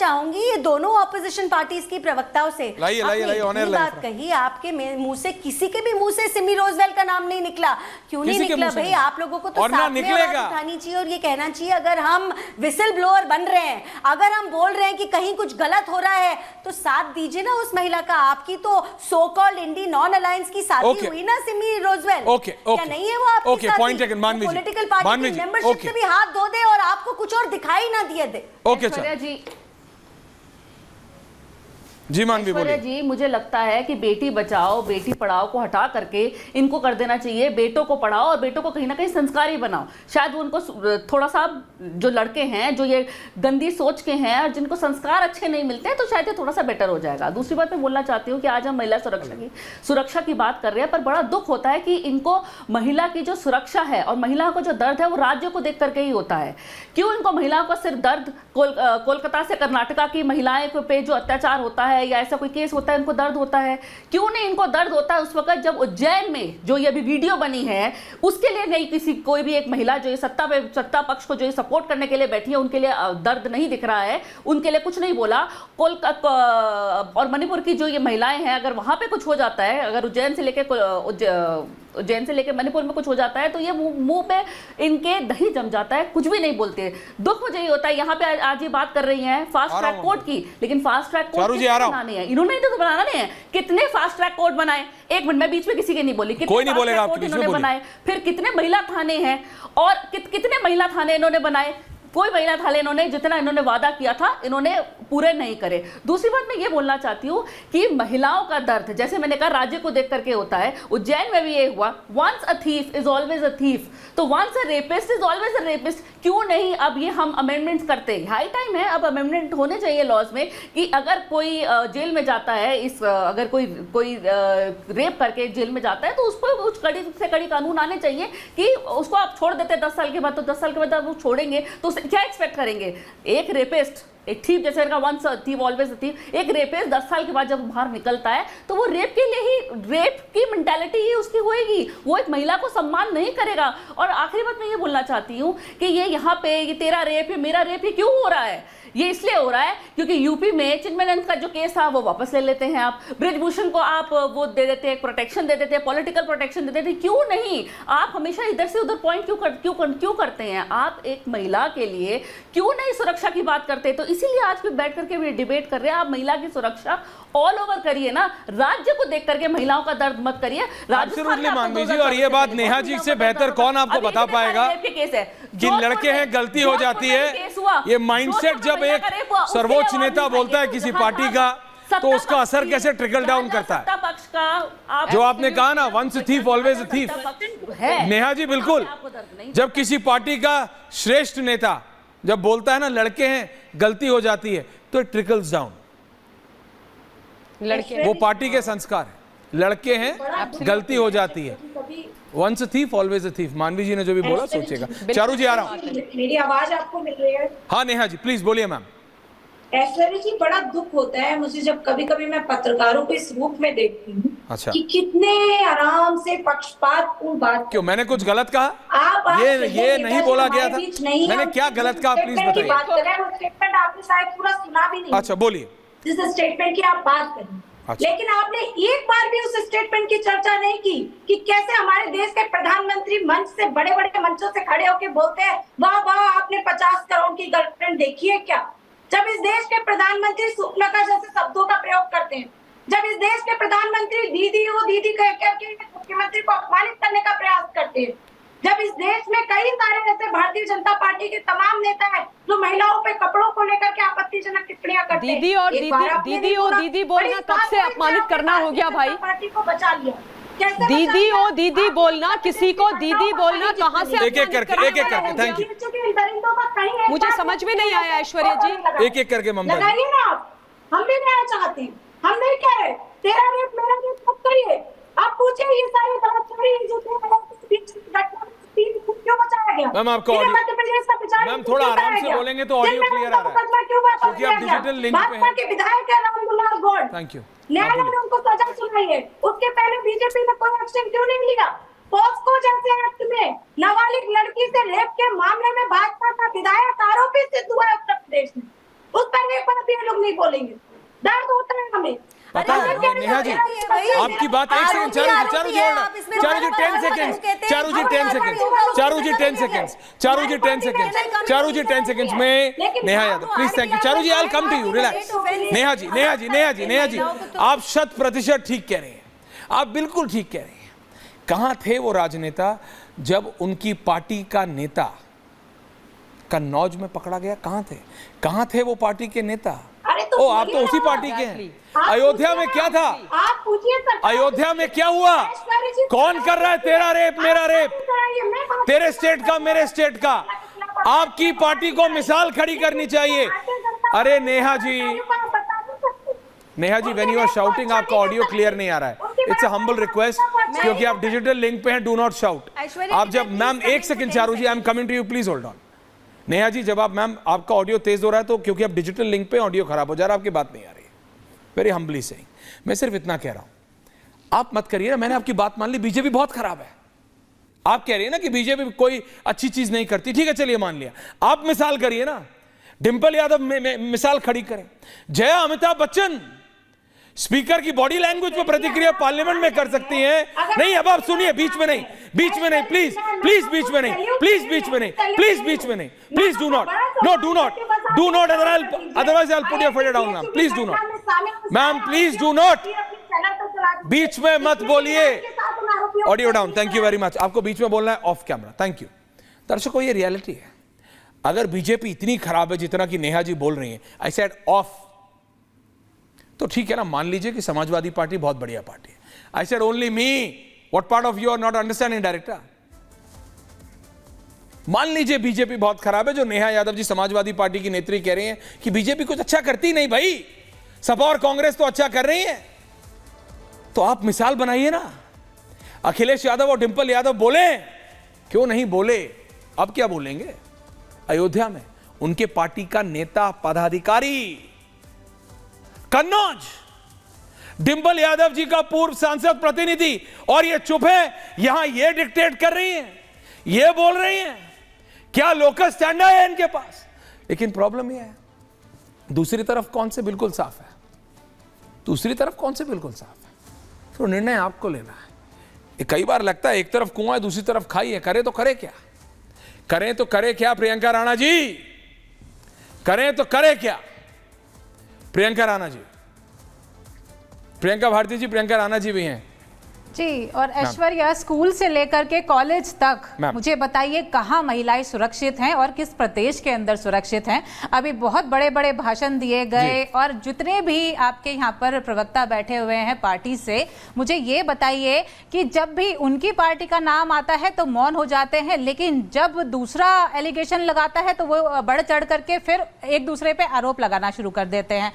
चाहूंगी ये दोनों ऑपोजिशन पार्टीज की प्रवक्ताओं से, बात कही आपके मुंह से, किसी के भी मुंह से सिमी रोजवेल का नाम नहीं निकला। क्यों नहीं निकला भाई? आप लोगों को तो साथ में आवाज उठानी चाहिए और ये कहना चाहिए अगर हम विसल ब्लोअर बन रहे हैं, अगर हम बोल रहे हैं कि कहीं कुछ गलत हो रहा है तो साथ दीजिए ना उस महिला का। आपकी तो सो कॉल्ड इंडी नॉन अलायंस की साथी हुई ना सिमी रोजवेल, क्या नहीं है वो आपकी साथी? पॉलिटिकल पार्टी की मेंबरशिप से भी हाथ धो दे और आपको कुछ और दिखाई ना दिए दे। ऐश्वर्या जी, मुझे लगता है कि बेटी बचाओ बेटी पढ़ाओ को हटा करके इनको कर देना चाहिए बेटों को पढ़ाओ और बेटों को कहीं ना कहीं संस्कारी बनाओ। शायद वो उनको थोड़ा सा, जो लड़के हैं जो ये गंदी सोच के हैं और जिनको संस्कार अच्छे नहीं मिलते हैं, तो शायद ये थोड़ा सा बेटर हो जाएगा। दूसरी बात मैं बोलना चाहती हूँ कि आज हम महिला सुरक्षा की बात कर रहे हैं, पर बड़ा दुख होता है कि इनको महिला की जो सुरक्षा है और महिला को जो दर्द है वो राज्य को देख करके ही होता है। क्यों इनको महिलाओं का सिर्फ दर्द कोलकाता से कर्नाटका की महिलाएं पे जो अत्याचार होता है या ऐसा कोई केस होता है इनको दर्द होता है? क्यों नहीं इनको दर्द होता है उस वक्त जब उज्जैन में जो ये अभी वीडियो बनी है उसके लिए नहीं कोई भी एक महिला जो ये सत्ता पक्ष को जो ये सपोर्ट करने के लिए बैठी है उनके लिए दर्द नहीं दिख रहा है, उनके लिए कुछ नहीं बोला। और मणिपुर की जो ये महिलाएं हैं, अगर वहां पे कुछ हो जाता है, अगर उज्जैन से लेके मणिपुर में कुछ हो जाता है तो ये मुंह पे इनके दही जम जाता है, कुछ भी नहीं बोलते। दुख मुझे ये होता है, यहाँ पे आज ये बात कर रही हैं फास्ट ट्रैक कोर्ट की, लेकिन फास्ट ट्रैक कोर्ट बनाने हैं इन्होंने तो बनाना नहीं है। कितने फास्ट ट्रैक कोर्ट बनाए? एक मिनट, मैं बीच में किसी के नहीं बोली, कितने फास्ट ट्रैक कोर्ट इन्होंने बनाए? फिर कितने महिला थाने हैं और कितने महिला थाने इन्होंने बनाए? कोई महिला थाने इन्होंने जितना इन्होंने वादा किया था इन्होंने पूरे नहीं करे। दूसरी बात मैं ये बोलना चाहती हूँ कि महिलाओं का दर्द, जैसे मैंने कहा, राज्य को देख करके होता है। उज्जैन में भी ये हुआ, once a thief is always a thief, तो once a rapist is always a rapist. क्यों नहीं अब ये हम अमेंडमेंट्स करते हैं? हाई टाइम है, अब अमेंडमेंट होने चाहिए लॉज में कि अगर कोई जेल में जाता है, अगर कोई रेप करके जेल में जाता है तो उस पर कुछ कड़ी से कड़ी कानून आने चाहिए कि उसको आप छोड़ देते 10 साल के बाद, तो 10 साल के बाद आप वो छोड़ेंगे तो क्या एक्सपेक्ट करेंगे? एक रेपिस्ट, एक थीफ, जैसे वंस थीफ ऑलवेज थीफ, एक रेपिस्ट 10 साल के बाद जब बाहर निकलता है तो वो रेप के लिए ही, रेप की मेंटालिटी ही उसकी होएगी, वो एक महिला को सम्मान नहीं करेगा। और आखिरी बात मैं ये बोलना चाहती हूँ कि ये यहाँ पे ये तेरा रेप, ये मेरा रेप, ये क्यों हो रहा है? ये इसलिए हो रहा है क्योंकि यूपी में चिन्मयानंद का जो केस था वो वापस ले लेते हैं आप, ब्रिजभूषण को आप वो दे देते हैं, प्रोटेक्शन दे देते हैं, पॉलिटिकल प्रोटेक्शन दे देते हैं। क्यों नहीं? आप हमेशा इधर से उधर पॉइंट क्यों करते हैं? आप एक महिला के लिए क्यों नहीं सुरक्षा की बात करते? तो इसीलिए आज भी बैठ करके भी डिबेट कर रहे हैं। आप महिला की सुरक्षा ऑल ओवर करिए ना, राज्य को देख करके महिलाओं का दर्द मत करिए। और ये बात नेहा जी से बेहतर कौन आपको बता पाएगा कि लड़के हैं, गलती हो जाती है। ये माइंडसेट जब एक सर्वोच्च नेता बोलता है किसी पार्टी का तो उसका असर कैसे ट्रिकल डाउन करता है? पक्ष का जो आपने कहा ना, once thief always thief, Neha ji बिल्कुल। जब किसी पार्टी का श्रेष्ठ नेता जब बोलता है ना लड़के हैं गलती हो जाती है तो इट ट्रिकल्स डाउन। वो पार्टी के संस्कार है, लड़के हैं गलती हो जाती है, once a thief always a thief. Manvi ji ने जो भी बोला सोचेगा। चारू जी आ रहा हूं। मेरी आवाज आपको मिल रही है? हाँ नेहा जी प्लीज बोलिए मैम। ऐश्वर्या जी, बड़ा दुख होता है मुझे जब कभी कभी मैं पत्रकारों को इस रूप में देखती हूँ। अच्छा। कि कितने आराम से पक्षपातपूर्ण बात। क्यों, मैंने कुछ गलत कहा? आप ये नहीं बोला गया था। मैंने क्या गलत कहा प्लीज बताइए। बात कर रहे हैं, स्टेटमेंट आपने शायद पूरा सुना भी नहीं। अच्छा बोलिए। जिस स्टेटमेंट की आप बात करें, अच्छा। लेकिन आपने एक बार भी उस स्टेटमेंट की चर्चा नहीं की कि कैसे हमारे देश के प्रधानमंत्री मंच से, बड़े बड़े मंचों से खड़े होकर बोलते हैं वाह वाह आपने 50 करोड़ की गर्लफ्रेंड देखी है क्या? जब इस देश के प्रधानमंत्री सुपनका जैसे शब्दों का प्रयोग करते हैं, जब इस देश के प्रधानमंत्री दीदी वो दीदी कह करके मुख्यमंत्री को अपमानित करने का प्रयास करते हैं, जब इस देश में कई सारे ऐसे भारतीय जनता पार्टी के तमाम नेता हैं जो महिलाओं पे कपड़ों को लेकर के आपत्तिजनक टिप्पणियां करते हैं। दीदी बोलना कब से अपमानित करना हो गया भाई? पार्टी को बचा लिया। दीदी बोलना, किसी को दीदी बोलना कहाँ से? एक एक करके थैंक यू। मुझे समझ में नहीं आया ऐश्वर्या जी। एक एक करके ममता लगाइए ना आप। हम भी न्याय चाहते हैं, हम नहीं कह रहे तेरा रेप मेरा रेप मत करिए। आप पूछिए ये सारी क्यों बचाया गया? मैम आपको मैम थोड़ा आराम से बोलेंगे तो ऑडियो क्लियर आ रहा है क्योंकि आप डिजिटल लिंक पे हैं। के विधायक है रामदुलाल गौड़, थैंक यू। न्यायालय ने उनको सजा सुनाई है, उसके पहले बीजेपी ने कोई एक्शन क्यों नहीं लिया? पॉस्को जैसे एक्ट में नाबालिग लड़की से रेप के मामले में भाजपा का विधायक आरोपी सिद्ध हुआ है उत्तर प्रदेश में, उस पर एक बार भी लोग नहीं बोलेंगे, दर्द होता है हमें। पता है नेहा जी, आपकी बात एक second, Charu ji 10 seconds, Charu ji 10 seconds में Neha Yadav, please, thank you Charu ji, I will come to you, relax. Neha ji आप 100% ठीक कह रहे हैं, आप बिल्कुल ठीक कह रहे हैं। कहां थे वो राजनेता जब उनकी पार्टी का नेता कन्नौज में पकड़ा गया? कहां थे वो पार्टी के नेता? ओ, आप तो उसी पार्टी के हैं। अयोध्या में क्या था? आप पूछिए सर, अयोध्या में क्या हुआ? कौन कर रहा है तेरा रेप मेरा रेप, तेरे स्टेट का मेरे स्टेट का? आपकी पार्टी को मिसाल खड़ी करनी चाहिए। अरे Neha ji, when you are shouting आपका ऑडियो क्लियर नहीं आ रहा है। इट्स अ हम्बल रिक्वेस्ट, क्योंकि आप डिजिटल लिंक पे हैं, डू नॉट शाउट। आप जब, मैम एक second Charu ji, I am coming to you, please hold on. Neha ji, जब आप, मैम आपका ऑडियो तेज हो रहा है तो क्योंकि आप डिजिटल लिंक पे, ऑडियो खराब हो जा रहा है, आपकी बात नहीं आ रही है। वेरी हम्बली से मैं सिर्फ इतना कह रहा हूं, आप मत करिए ना, मैंने आपकी बात मान ली, बीजेपी बहुत खराब है। आप कह रही है ना कि बीजेपी कोई अच्छी चीज नहीं करती, ठीक है चलिए मान लिया, आप मिसाल करिए ना, डिंपल यादव मिसाल खड़ी करें, जया अमिताभ बच्चन स्पीकर की बॉडी लैंग्वेज पर प्रतिक्रिया पार्लियामेंट में कर सकती हैं। नहीं, अब आप सुनिए, बीच में नहीं, प्लीज बीच में नहीं, please do not, otherwise I will put your foot down ma'am, please do not, ma'am please do not, बीच में मत बोलिए, audio down, thank you very much. आपको बीच में बोलना है ऑफ कैमरा, थैंक यू। दर्शकों, ये रियलिटी है, अगर बीजेपी इतनी खराब है जितना कि नेहा जी बोल रही है, आई सेड ऑफ, तो ठीक है ना, मान लीजिए कि समाजवादी पार्टी बहुत बढ़िया पार्टी है। I said only me, what part of you are not understanding director? मान लीजिए बीजेपी बहुत खराब है, जो नेहा यादव जी समाजवादी पार्टी की नेत्री कह रही हैं कि बीजेपी कुछ अच्छा करती नहीं भाई, सपा और कांग्रेस तो अच्छा कर रही है, तो आप मिसाल बनाइए ना। अखिलेश यादव और डिंपल यादव बोले, क्यों नहीं बोले? अब क्या बोलेंगे? अयोध्या में उनके पार्टी का नेता पदाधिकारी कन्नौज, डिंपल यादव जी का पूर्व सांसद प्रतिनिधि, और ये चुप है, यहां ये डिक्टेट कर रही हैं, ये बोल रही हैं, क्या लोकल स्टैंडर्ड है इनके पास? लेकिन प्रॉब्लम ये है, दूसरी तरफ कौन से बिल्कुल साफ है, तो निर्णय आपको लेना है। ये कई बार लगता है एक तरफ कुआं है दूसरी तरफ खाई है, करे तो करे क्या प्रियंका राणा जी, करें तो करे क्या? प्रियंका राणा जी, प्रियंका भारती जी, प्रियंका राणा जी भी हैं जी। और ऐश्वर्या, स्कूल से लेकर के कॉलेज तक मुझे बताइए कहाँ महिलाएं सुरक्षित हैं और किस प्रदेश के अंदर सुरक्षित हैं? अभी बहुत बड़े बड़े भाषण दिए गए, और जितने भी आपके यहाँ पर प्रवक्ता बैठे हुए हैं पार्टी से, मुझे ये बताइए कि जब भी उनकी पार्टी का नाम आता है तो मौन हो जाते हैं, लेकिन जब दूसरा एलिगेशन लगाता है तो वो बढ़ चढ़ करके फिर एक दूसरे पे आरोप लगाना शुरू कर देते हैं।